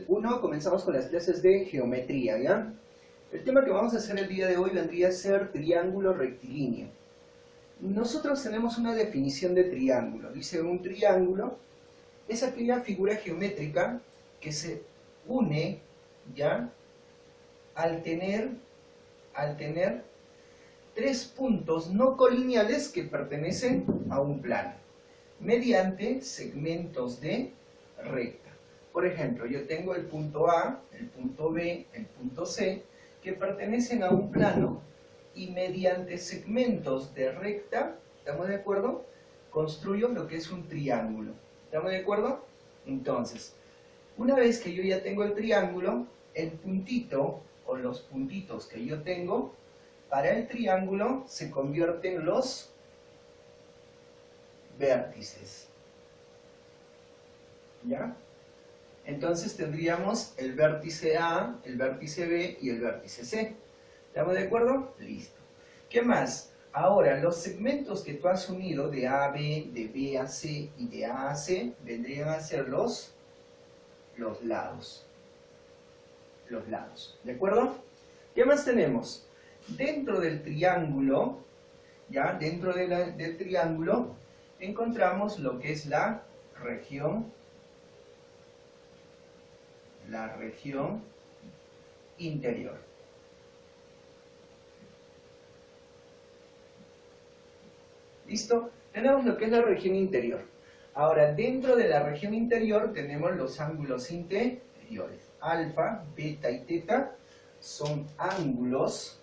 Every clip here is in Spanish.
nivel 1 comenzamos con las clases de geometría, ¿ya? El tema que vamos a hacer el día de hoy vendría a ser triángulo rectilíneo. Nosotros tenemos una definición de triángulo. Dice un triángulo es aquella figura geométrica que se une, ¿ya? Al tener tres puntos no colineales que pertenecen a un plano, mediante segmentos de recta. Por ejemplo, yo tengo el punto A, el punto B, el punto C, que pertenecen a un plano y mediante segmentos de recta, ¿estamos de acuerdo? Construyo lo que es un triángulo. ¿Estamos de acuerdo? Entonces, una vez que yo ya tengo el triángulo, el puntito o los puntitos que yo tengo para el triángulo se convierten en los vértices. ¿Ya? Entonces tendríamos el vértice A, el vértice B y el vértice C. ¿Estamos de acuerdo? Listo. ¿Qué más? Ahora, los segmentos que tú has unido de A a B, de B a C y de A a C vendrían a ser los lados. Los lados. ¿De acuerdo? ¿Qué más tenemos? Dentro del triángulo, ¿ya? Dentro del triángulo encontramos lo que es la región interior. ¿Listo? Tenemos lo que es la región interior. Ahora, dentro de la región interior tenemos los ángulos interiores. Alfa, beta y teta son ángulos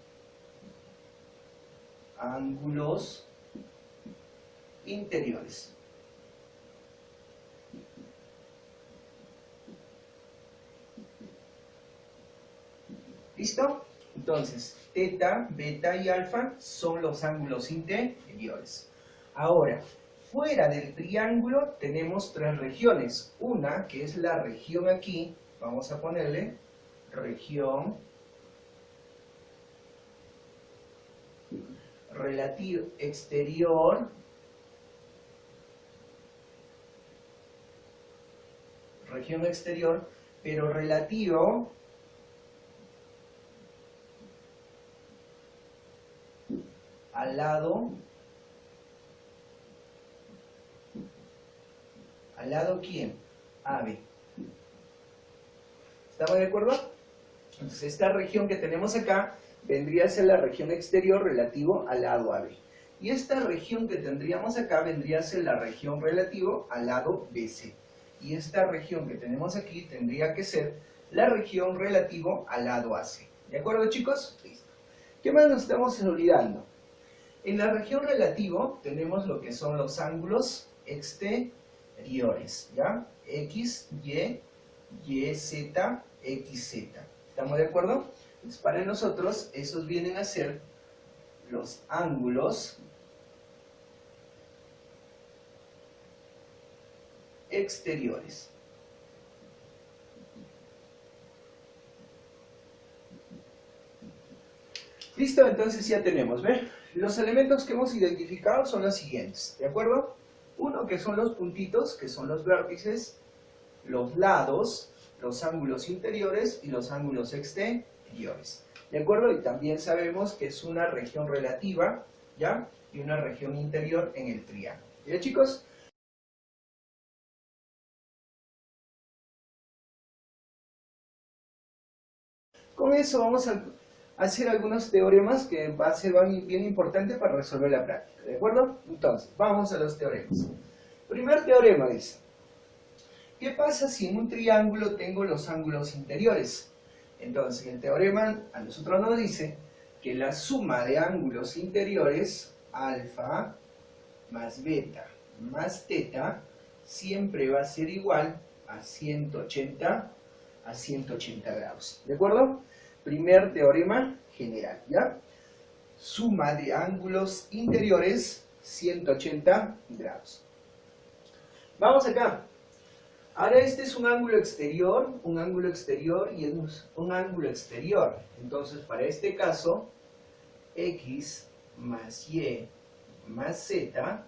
interiores. ¿Listo? Entonces, teta, beta y alfa son los ángulos interiores. Ahora, fuera del triángulo tenemos tres regiones. Una, que es la región aquí, vamos a ponerle región relativo exterior, pero relativo al lado ¿quién? AB. ¿Estamos de acuerdo? Entonces esta región que tenemos acá vendría a ser la región exterior relativo al lado AB. Y esta región que tendríamos acá vendría a ser la región relativo al lado BC. Y esta región que tenemos aquí tendría que ser la región relativo al lado AC. ¿De acuerdo, chicos? Listo. ¿Qué más nos estamos olvidando? En la región relativo tenemos lo que son los ángulos exteriores, ¿ya? X, Y, Y, Z, X, Z. ¿Estamos de acuerdo? Pues para nosotros esos vienen a ser los ángulos exteriores. Listo, entonces ya tenemos, ¿ve? Los elementos que hemos identificado son los siguientes, ¿de acuerdo? Uno, que son los puntitos, que son los vértices, los lados, los ángulos interiores y los ángulos exteriores, ¿de acuerdo? Y también sabemos que es una región relativa, ¿ya? Y una región interior en el triángulo. ¿Ya, chicos? Con eso vamos a hacer algunos teoremas que va a ser bien importante para resolver la práctica, ¿de acuerdo? Entonces, vamos a los teoremas. Primer teorema dice, ¿qué pasa si en un triángulo tengo los ángulos interiores? Entonces, el teorema a nosotros nos dice que la suma de ángulos interiores, alfa más beta más teta, siempre va a ser igual a 180 grados, ¿de acuerdo? Primer teorema general, ¿ya? Suma de ángulos interiores, 180 grados. Vamos acá. Ahora este es un ángulo exterior y un ángulo exterior. Entonces, para este caso, X más Y más Z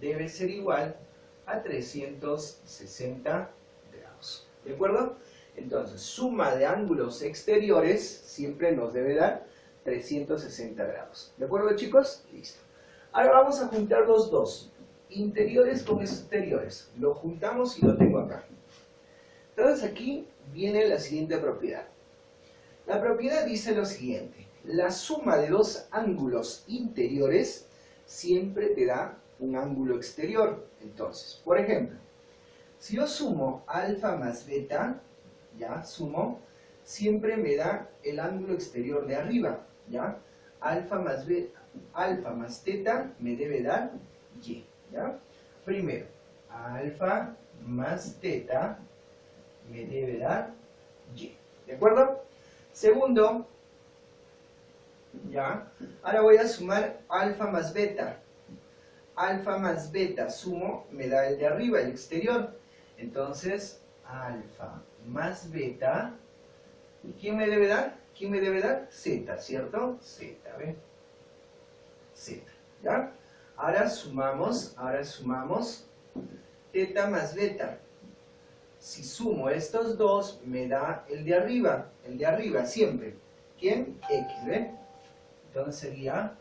debe ser igual a 360 grados. ¿De acuerdo? Entonces, suma de ángulos exteriores siempre nos debe dar 360 grados. ¿De acuerdo, chicos? Listo. Ahora vamos a juntar los dos, interiores con exteriores. Lo juntamos y lo tengo acá. Entonces aquí viene la siguiente propiedad. La propiedad dice lo siguiente: la suma de dos ángulos interiores siempre te da un ángulo exterior. Entonces, por ejemplo, si yo sumo alfa más beta, ya, sumo, siempre me da el ángulo exterior de arriba, ya. Alfa más teta me debe dar y, ya. Primero, alfa más teta me debe dar y, ¿de acuerdo? Segundo, ya, ahora voy a sumar alfa más beta. Alfa más beta sumo, me da el de arriba, el exterior. Entonces, alfa más beta, ¿quién me debe dar? ¿Quién me debe dar? Z, ¿cierto? Z, ¿ven? Z, ¿ya? Ahora sumamos teta más beta. Si sumo estos dos, me da el de arriba siempre. ¿Quién? X, ¿ven? Entonces sería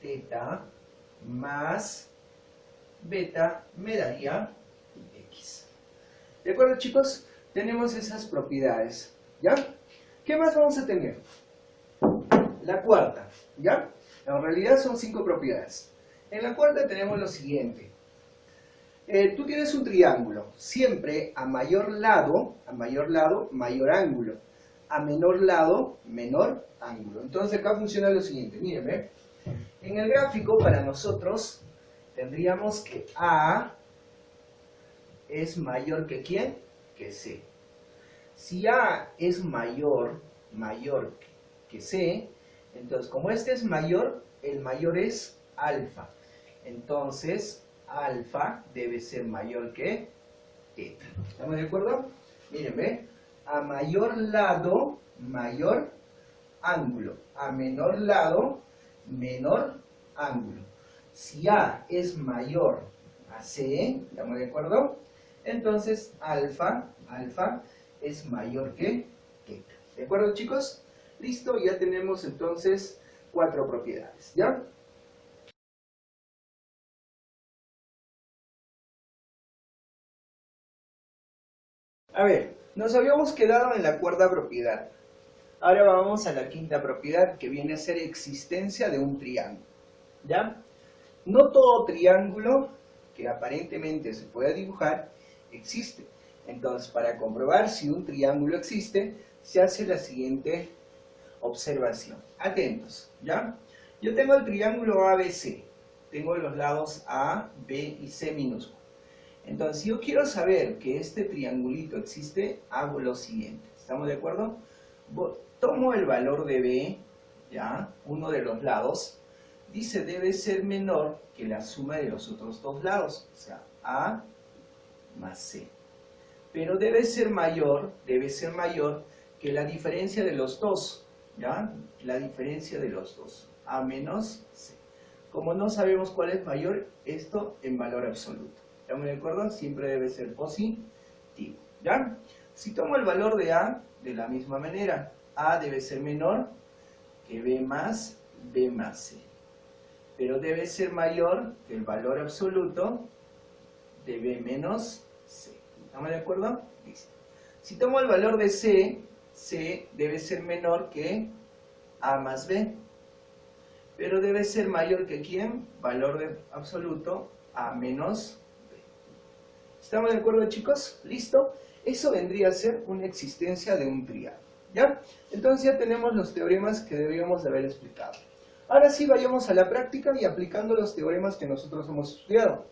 teta más beta me daría X. ¿De acuerdo, chicos? Tenemos esas propiedades, ¿ya? ¿Qué más vamos a tener? La cuarta, ¿ya? En realidad son 5 propiedades. En la cuarta tenemos lo siguiente. Tú tienes un triángulo. Siempre a mayor lado, mayor ángulo. A menor lado, menor ángulo. Entonces acá funciona lo siguiente. Mírenme. En el gráfico, para nosotros, tendríamos que A es mayor que ¿quién? Que C. Si A es mayor que C, entonces como este es mayor, el mayor es alfa. Entonces, alfa debe ser mayor que teta. ¿Estamos de acuerdo? Mírenme. A mayor lado, mayor ángulo. A menor lado, menor ángulo. Si A es mayor a C, ¿estamos de acuerdo? Entonces alfa es mayor que teta. ¿De acuerdo, chicos? Listo, ya tenemos entonces 4 propiedades, ¿ya? A ver, nos habíamos quedado en la cuarta propiedad. Ahora vamos a la quinta propiedad, que viene a ser existencia de un triángulo, ¿ya? No todo triángulo que aparentemente se pueda dibujar existe. Entonces, para comprobar si un triángulo existe, se hace la siguiente observación. Atentos, ¿ya? Yo tengo el triángulo ABC. Tengo los lados A, B y C minúsculo. Entonces, si yo quiero saber que este triangulito existe, hago lo siguiente. ¿Estamos de acuerdo? Tomo el valor de B, ¿ya? Uno de los lados. Dice debe ser menor que la suma de los otros dos lados. O sea, A más C. Pero debe ser mayor que la diferencia de los dos, ¿ya? La diferencia de los dos. A menos C. Como no sabemos cuál es mayor, esto en valor absoluto. ¿Estamos de acuerdo? Siempre debe ser positivo, ¿ya? Si tomo el valor de A, de la misma manera, A debe ser menor que B más C. Pero debe ser mayor que el valor absoluto de B menos C. ¿Estamos de acuerdo? Listo. Si tomo el valor de C, C debe ser menor que A más B. Pero debe ser mayor que ¿quién? Valor de absoluto A menos B. ¿Estamos de acuerdo, chicos? ¿Listo? Eso vendría a ser una existencia de un triángulo, ¿ya? Entonces ya tenemos los teoremas que debíamos de haber explicado. Ahora sí vayamos a la práctica y aplicando los teoremas que nosotros hemos estudiado.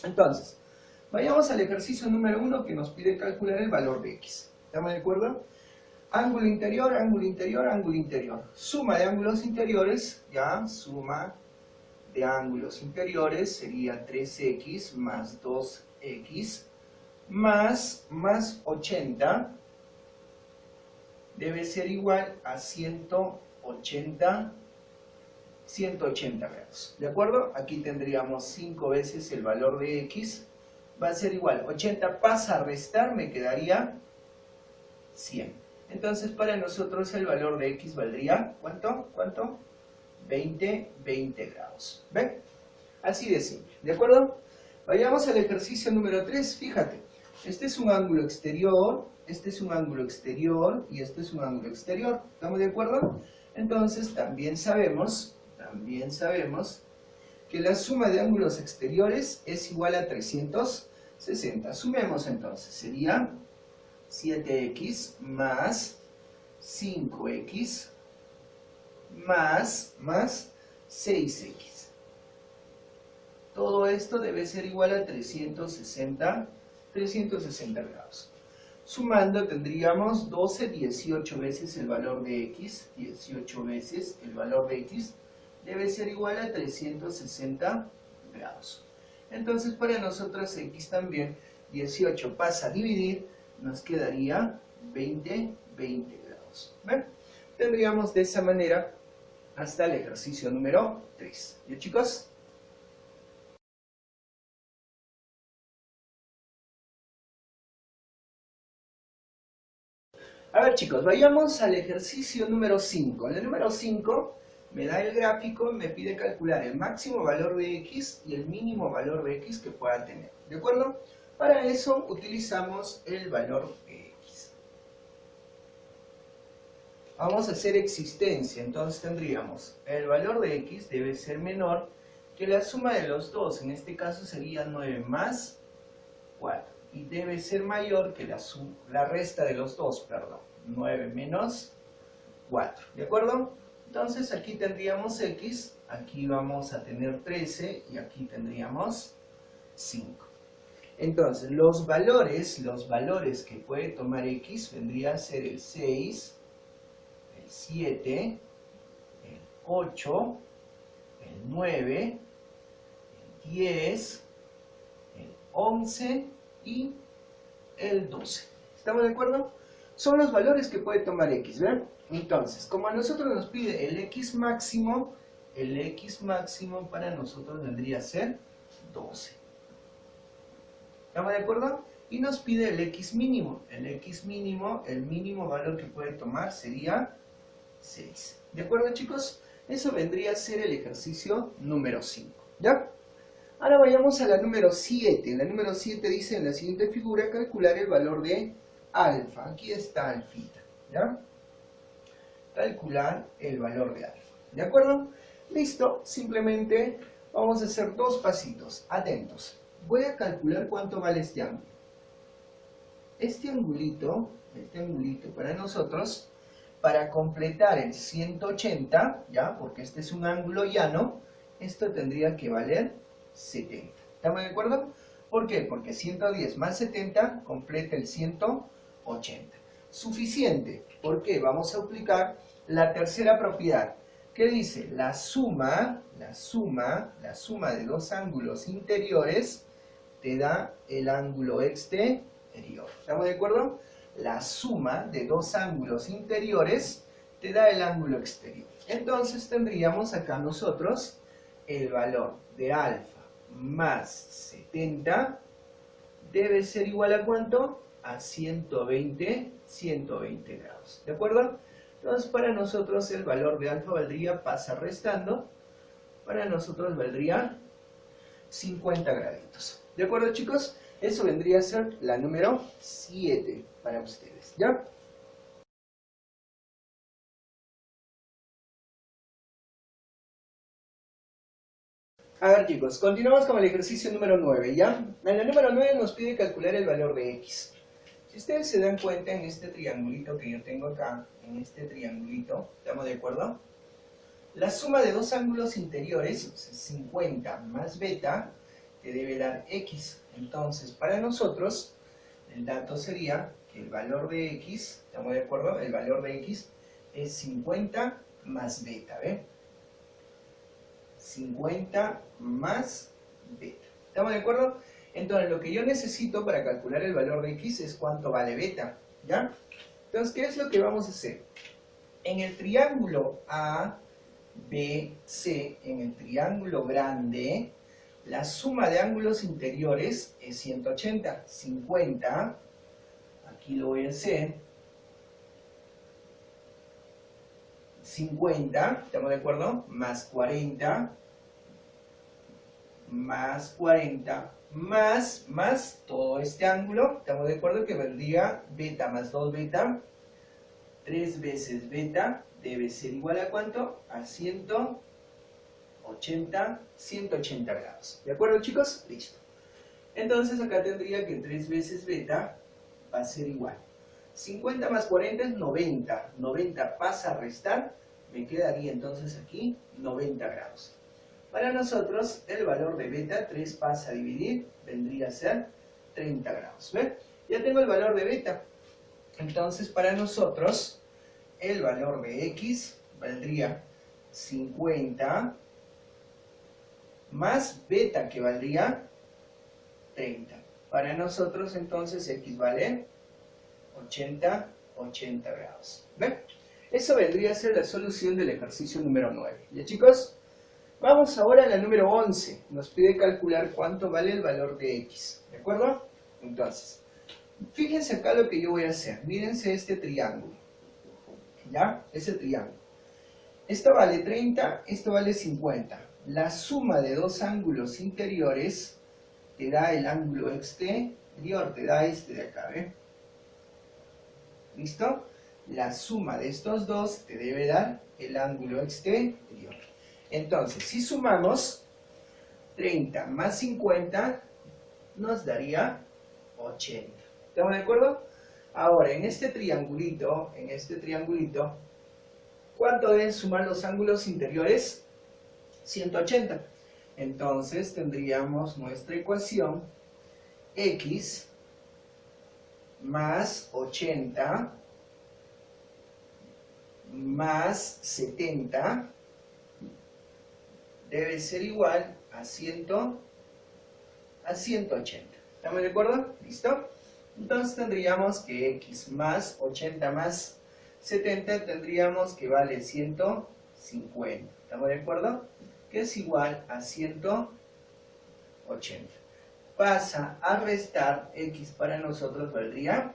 Entonces, vayamos al ejercicio número 1 que nos pide calcular el valor de X. ¿Estamos de acuerdo? Ángulo interior, ángulo interior, ángulo interior. Suma de ángulos interiores, ya, suma de ángulos interiores sería 3x más 2x más 80 debe ser igual a 180 grados. ¿De acuerdo? Aquí tendríamos 5 veces el valor de X. Va a ser igual. 80 pasa a restar, me quedaría 100. Entonces para nosotros el valor de x valdría, ¿cuánto? 20 grados. ¿Ven? Así de simple, ¿de acuerdo? Vayamos al ejercicio número 3, fíjate. Este es un ángulo exterior, este es un ángulo exterior y este es un ángulo exterior. ¿Estamos de acuerdo? Entonces también sabemos que la suma de ángulos exteriores es igual a 360. Sumemos entonces, sería 7x más 5x más 6x. Todo esto debe ser igual a 360 grados. Sumando tendríamos 18 veces el valor de x, 18 veces el valor de x debe ser igual a 360 grados. Entonces para nosotros x también, 18 pasa a dividir, nos quedaría 20 grados. ¿Ven? Tendríamos de esa manera hasta el ejercicio número 3. ¿Ya, chicos? A ver, chicos, vayamos al ejercicio número 5. En el número 5 me da el gráfico y me pide calcular el máximo valor de x y el mínimo valor de x que pueda tener. ¿De acuerdo? Para eso utilizamos el valor de x. Vamos a hacer existencia, entonces tendríamos el valor de x debe ser menor que la suma de los dos, en este caso sería 9 más 4. Y debe ser mayor que la resta de los dos, perdón, 9 menos 4, ¿de acuerdo? Entonces aquí tendríamos x, aquí vamos a tener 13 y aquí tendríamos 5. Entonces los valores que puede tomar x vendría a ser el 6, el 7, el 8, el 9, el 10, el 11 y el 12. ¿Estamos de acuerdo? Son los valores que puede tomar x, ¿ven? Entonces, como a nosotros nos pide el x máximo para nosotros vendría a ser 12. ¿Estamos de acuerdo? Y nos pide el x mínimo. El x mínimo, el mínimo valor que puede tomar sería 6. ¿De acuerdo, chicos? Eso vendría a ser el ejercicio número 5. ¿Ya? Ahora vayamos a la número 7. La número 7 dice en la siguiente figura calcular el valor de alfa. Aquí está alfita, ¿ya? Calcular el valor de alfa. ¿De acuerdo? Listo. Simplemente vamos a hacer dos pasitos. Atentos. Voy a calcular cuánto vale este ángulo. Este angulito para nosotros, para completar el 180, ¿ya? Porque este es un ángulo llano, esto tendría que valer 70. ¿Estamos de acuerdo? ¿Por qué? Porque 110 más 70 completa el 180. Suficiente. ¿Por qué? Vamos a aplicar la tercera propiedad. ¿Qué dice? La suma de dos ángulos interiores te da el ángulo exterior. ¿Estamos de acuerdo? La suma de dos ángulos interiores te da el ángulo exterior. Entonces tendríamos acá nosotros el valor de alfa más 70 debe ser igual a ¿cuánto? A 120 grados. ¿De acuerdo? Entonces para nosotros el valor de alfa valdría, pasa restando, para nosotros valdría 50 graditos. ¿De acuerdo, chicos? Eso vendría a ser la número 7 para ustedes. ¿Ya? A ver, chicos, continuamos con el ejercicio número 9, ¿ya? En la número 9 nos pide calcular el valor de x. Si ustedes se dan cuenta en este triangulito que yo tengo acá, en este triangulito, ¿estamos de acuerdo? La suma de dos ángulos interiores, 50 más beta, te debe dar x. Entonces, para nosotros, el dato sería que el valor de x, ¿estamos de acuerdo? El valor de x es 50 más beta, ¿ve? 50 más beta. ¿Estamos de acuerdo? Entonces, lo que yo necesito para calcular el valor de x es cuánto vale beta, ¿ya? Entonces, ¿qué es lo que vamos a hacer? En el triángulo ABC, en el triángulo grande, la suma de ángulos interiores es 180. 50, aquí lo voy a hacer, 50, ¿estamos de acuerdo? Más 40, más 40, más todo este ángulo, ¿estamos de acuerdo? Que vendría beta más 2 beta, 3 veces beta, debe ser igual a ¿cuánto? A 180 grados. ¿De acuerdo, chicos? Listo. Entonces acá tendría que 3 veces beta va a ser igual. 50 más 40 es 90. 90 pasa a restar, me quedaría entonces aquí 90 grados. Para nosotros el valor de beta, 3 pasa a dividir, vendría a ser 30 grados. ¿Ven? Ya tengo el valor de beta. Entonces para nosotros el valor de x valdría 50 más beta, que valdría 30. Para nosotros entonces x vale 80 grados. ¿Ven? Eso vendría a ser la solución del ejercicio número 9. ¿Ya, chicos? Vamos ahora a la número 11. Nos pide calcular cuánto vale el valor de x. ¿De acuerdo? Entonces, fíjense acá lo que yo voy a hacer. Mírense este triángulo. ¿Ya? Ese triángulo. Esto vale 30, esto vale 50. La suma de dos ángulos interiores te da el ángulo exterior, te da este de acá, ¿ve? ¿Listo? La suma de estos dos te debe dar el ángulo exterior. Entonces, si sumamos 30 más 50, nos daría 80. ¿Estamos de acuerdo? Ahora, en este triangulito, ¿cuánto deben sumar los ángulos interiores? 180. Entonces, tendríamos nuestra ecuación x más 80 más 70 debe ser igual a 180. ¿Estamos de acuerdo? ¿Listo? Entonces tendríamos que x más 80 más 70 tendríamos que vale 150. ¿Estamos de acuerdo? Que es igual a 180. Pasa a restar, x para nosotros valdría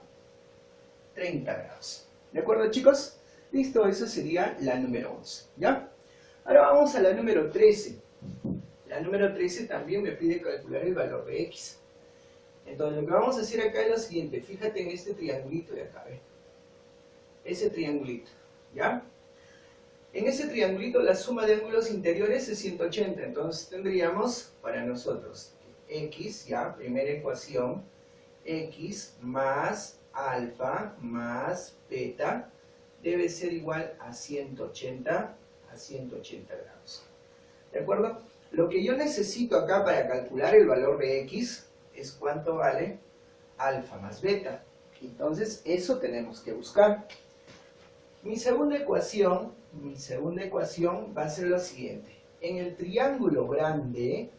30 grados. ¿De acuerdo, chicos? Listo, eso sería la número 11. ¿Ya? Ahora vamos a la número 13. La número 13 también me pide calcular el valor de x. Entonces lo que vamos a hacer acá es lo siguiente. Fíjate en este triangulito de acá, ¿ve? Ese triangulito, ¿ya? En ese triangulito la suma de ángulos interiores es 180. Entonces tendríamos para nosotros x, ya, primera ecuación, x más alfa más beta debe ser igual a 180 grados. ¿De acuerdo? Lo que yo necesito acá para calcular el valor de x es cuánto vale alfa más beta. Entonces eso tenemos que buscar. Mi segunda ecuación va a ser lo siguiente. En el triángulo grande,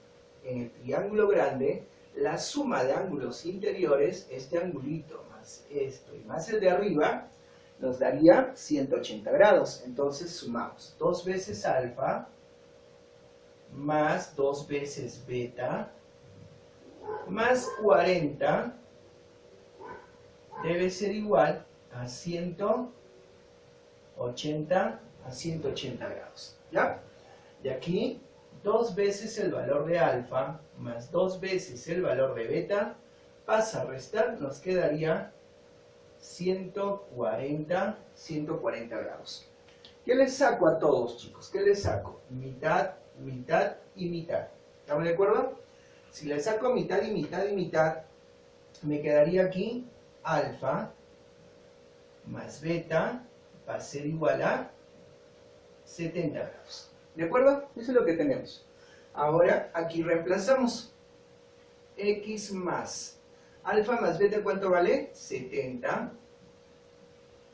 la suma de ángulos interiores, este angulito más esto y más el de arriba, nos daría 180 grados. Entonces sumamos 2 veces alfa más 2 veces beta más 40 debe ser igual a 180 grados. ¿Ya? De aquí, 2 veces el valor de alfa más 2 veces el valor de beta pasa a restar, nos quedaría 140 grados. ¿Qué les saco a todos, chicos? ¿Qué les saco? Mitad, mitad y mitad. ¿Estamos de acuerdo? Si le saco mitad y mitad y mitad, me quedaría aquí alfa más beta va a ser igual a 70 grados. ¿De acuerdo? Eso es lo que tenemos. Ahora aquí reemplazamos. X más alfa más beta, ¿cuánto vale? 70.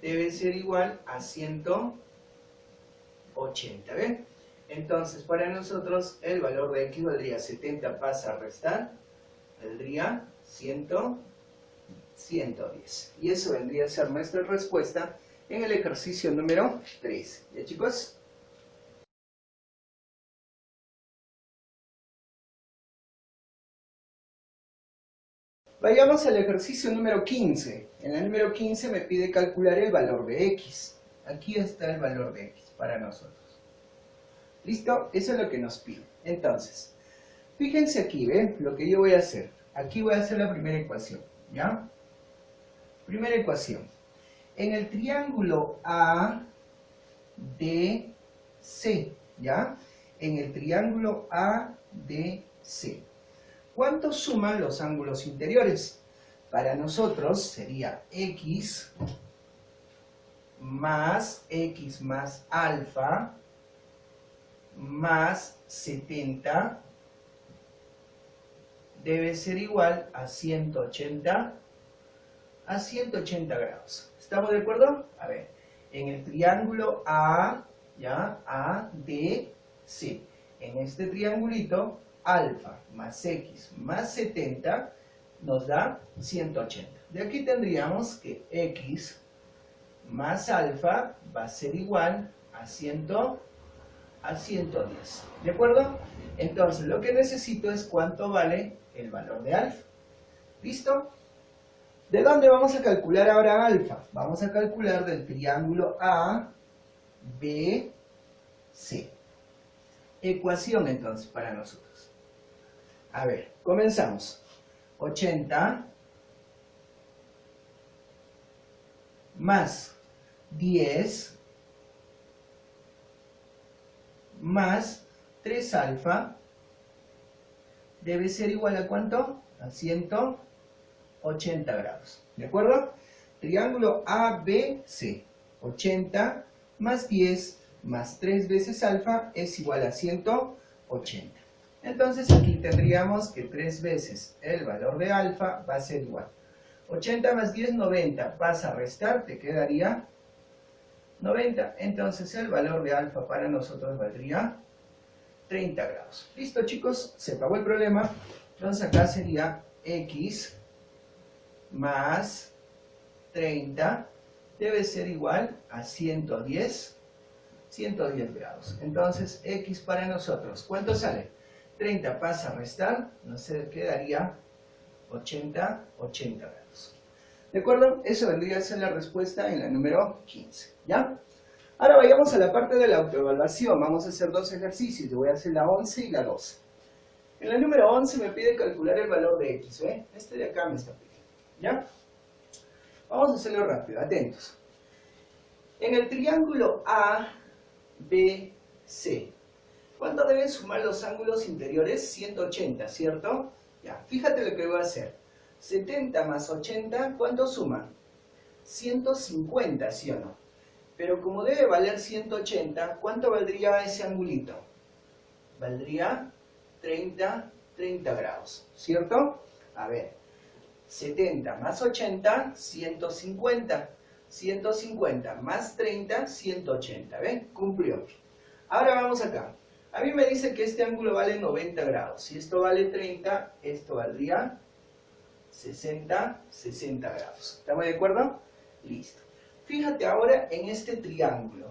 Debe ser igual a 180. ¿Ven? Entonces, para nosotros, el valor de x valdría 70, pasa a restar, valdría 110. Y eso vendría a ser nuestra respuesta en el ejercicio número 13. ¿Ya, chicos? Vayamos al ejercicio número 15. En el número 15 me pide calcular el valor de x. aquí está el valor de x para nosotros. ¿Listo? Eso es lo que nos pide. Entonces, fíjense aquí, ¿ven? Lo que yo voy a hacer. Aquí voy a hacer la primera ecuación, ¿ya? Primera ecuación. En el triángulo ADC, ¿ya? En el triángulo ADC. ¿Cuánto suman los ángulos interiores? Para nosotros sería x más alfa más 70 debe ser igual a 180 grados. ¿Estamos de acuerdo? A ver, en el triángulo A, ¿ya? ADC. En este triangulito, alfa más x más 70 nos da 180. De aquí tendríamos que x más alfa va a ser igual a 110. ¿De acuerdo? Entonces, lo que necesito es cuánto vale el valor de alfa. ¿Listo? ¿De dónde vamos a calcular ahora alfa? Vamos a calcular del triángulo ABC. Ecuación entonces para nosotros. A ver, comenzamos. 80 más 10 más 3 alfa debe ser igual a ¿cuánto? A 180 grados. ¿De acuerdo? Triángulo ABC. 80 más 10 más 3 veces alfa es igual a 180. Entonces aquí tendríamos que 3 veces el valor de alfa va a ser igual. 80 más 10, 90. Vas a restar, te quedaría 90. Entonces el valor de alfa para nosotros valdría 30 grados. ¿Listo, chicos? Se acabó el problema. Entonces acá sería x más 30 debe ser igual a 110 grados. Entonces x para nosotros, ¿cuánto sale? 30 pasa a restar, nos quedaría 80 grados. ¿De acuerdo? Eso vendría a ser la respuesta en la número 15. ¿Ya? Ahora vayamos a la parte de la autoevaluación. Vamos a hacer dos ejercicios. Yo voy a hacer la 11 y la 12. En la número 11 me pide calcular el valor de x. ¿Ve? Este de acá me está pidiendo. ¿Ya? Vamos a hacerlo rápido. Atentos. En el triángulo ABC, ¿cuánto deben sumar los ángulos interiores? 180, ¿cierto? Ya, fíjate lo que voy a hacer. 70 más 80, ¿cuánto suman? 150, ¿sí o no? Pero como debe valer 180, ¿cuánto valdría ese angulito? Valdría 30 grados, ¿cierto? A ver, 70 más 80, 150. 150 más 30, 180. ¿Ven? Cumplió. Ahora vamos acá. A mí me dice que este ángulo vale 90 grados. Si esto vale 30, esto valdría 60 grados. ¿Estamos de acuerdo? Listo. Fíjate ahora en este triángulo.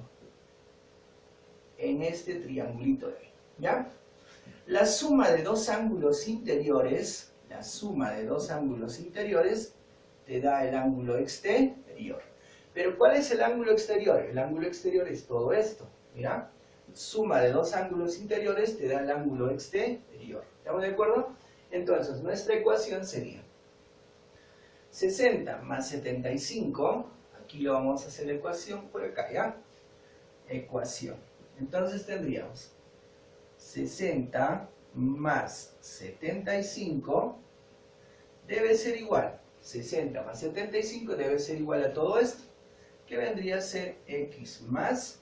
En este triangulito de ahí. ¿Ya? La suma de dos ángulos interiores, te da el ángulo exterior. Pero ¿cuál es el ángulo exterior? El ángulo exterior es todo esto. Mira, suma de dos ángulos interiores te da el ángulo exterior. ¿Estamos de acuerdo? Entonces, nuestra ecuación sería 60 más 75. Aquí lo vamos a hacer la ecuación por acá, ¿ya? Ecuación. Entonces tendríamos 60 más 75 debe ser igual. 60 más 75 debe ser igual a todo esto, que vendría a ser x más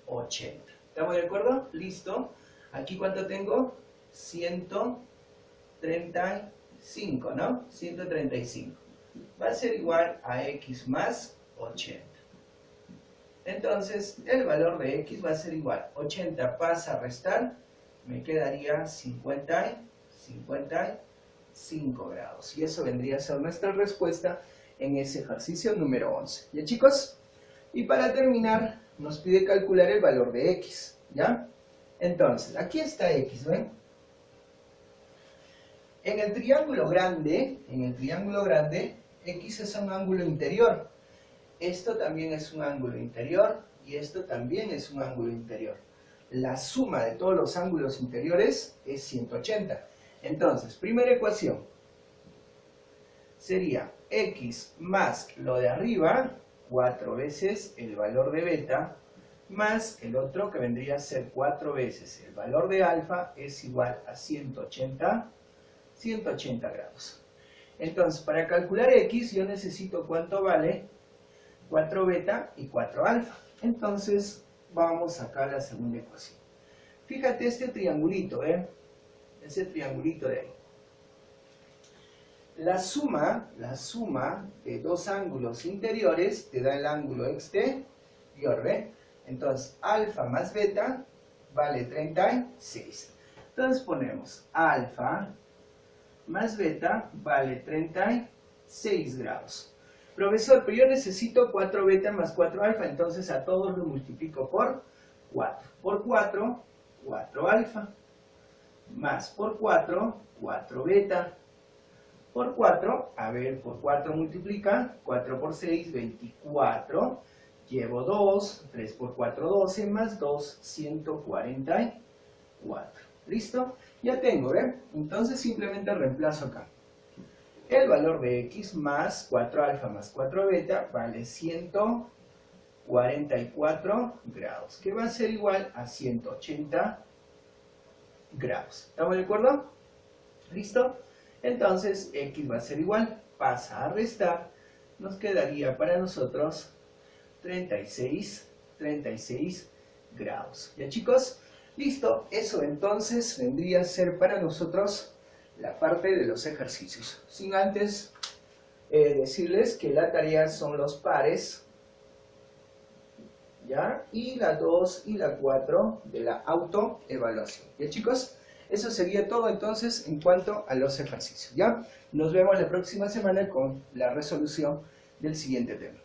80. ¿Estamos de acuerdo? Listo. Aquí ¿cuánto tengo? 135, ¿no? 135. Va a ser igual a x más 80. Entonces, el valor de x va a ser igual. 80 pasa a restar, me quedaría 55 grados. Y eso vendría a ser nuestra respuesta en ese ejercicio número 11. ¿Ya, chicos? Y para terminar, nos pide calcular el valor de x. ¿Ya? Entonces, aquí está x, ¿ven? En el triángulo grande, x es un ángulo interior. esto también es un ángulo interior y esto también es un ángulo interior. La suma de todos los ángulos interiores es 180. Entonces, primera ecuación sería x más lo de arriba, 4 veces el valor de beta, más el otro que vendría a ser 4 veces el valor de alfa, es igual a 180 grados. Entonces, para calcular x, yo necesito cuánto vale 4 beta y 4 alfa. Entonces, vamos acá a la segunda ecuación. Fíjate este triangulito, ese triangulito de ahí. La suma de dos ángulos interiores te da el ángulo exterior, ¿ve? Entonces, alfa más beta vale 36. Entonces ponemos alfa más beta vale 36 grados. Profesor, pero yo necesito 4 beta más 4 alfa, entonces a todos lo multiplico por 4. Por 4, 4 alfa, más por 4, 4 beta. Por 4, a ver, por 4 multiplica, 4 por 6, 24, llevo 2, 3 por 4, 12, más 2, 144. ¿Listo? Ya tengo, ¿ven? Entonces simplemente reemplazo acá. El valor de x más 4 alfa más 4 beta vale 144 grados, que va a ser igual a 180 grados. ¿Estamos de acuerdo? ¿Listo? Entonces x va a ser igual, pasa a restar, nos quedaría para nosotros 36 grados. ¿Ya, chicos? Listo, eso entonces vendría a ser para nosotros la parte de los ejercicios. Sin antes decirles que la tarea son los pares, ¿ya? Y la 2 y la 4 de la autoevaluación. ¿Ya, chicos? Eso sería todo entonces en cuanto a los ejercicios, ¿ya? Nos vemos la próxima semana con la resolución del siguiente tema.